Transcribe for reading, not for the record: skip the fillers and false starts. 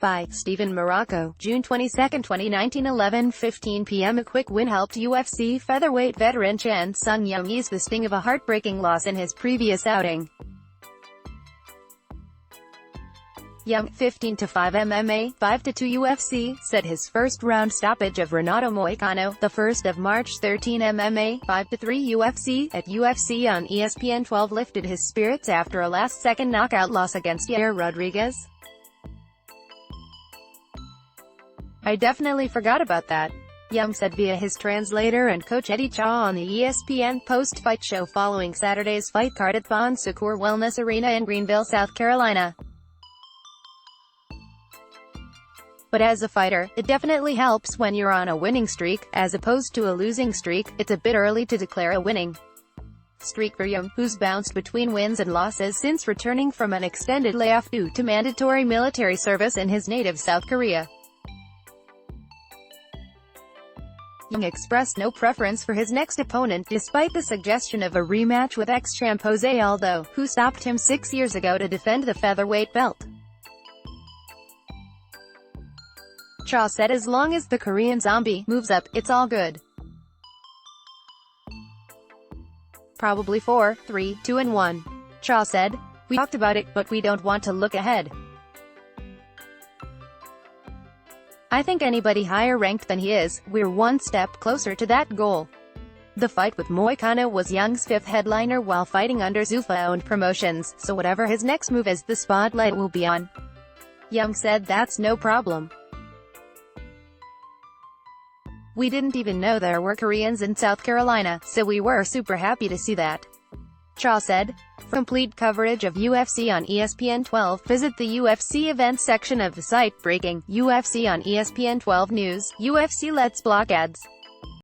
by Stephen Marrocco, June 22, 2019, 11:15 p.m. A quick win helped UFC featherweight veteran Chan Sung Jung ease the sting of a heartbreaking loss in his previous outing. Jung, 15-5 MMA, 5-2 UFC, said his first-round stoppage of Renato Moicano, the 1st of March 13 MMA, 5-3 UFC, at UFC on ESPN 12 lifted his spirits after a last-second knockout loss against Yair Rodriguez. "I definitely forgot about that," Jung said via his translator and coach Eddie Cha on the ESPN post-fight show following Saturday's fight card at Bon Secours Wellness Arena in Greenville, South Carolina. "But as a fighter, it definitely helps when you're on a winning streak, as opposed to a losing streak. It's a bit early to declare a winning streak for Jung, who's bounced between wins and losses since returning from an extended layoff due to mandatory military service in his native South Korea. Jung expressed no preference for his next opponent, despite the suggestion of a rematch with ex-champ Jose Aldo, who stopped him 6 years ago to defend the featherweight belt. Cha said as long as the Korean zombie moves up, it's all good. "Probably 4, 3, 2 and 1. Cha said. "We talked about it, but we don't want to look ahead. I think anybody higher ranked than he is, we're one step closer to that goal." The fight with Moicano was Jung's 5th headliner while fighting under Zuffa-owned promotions, so whatever his next move is, the spotlight will be on. Jung said that's no problem. "We didn't even know there were Koreans in South Carolina, so we were super happy to see that," Cha said. For complete coverage of UFC on ESPN 12, visit the UFC events section of the site. Breaking UFC on ESPN 12 News. UFC lets block ads.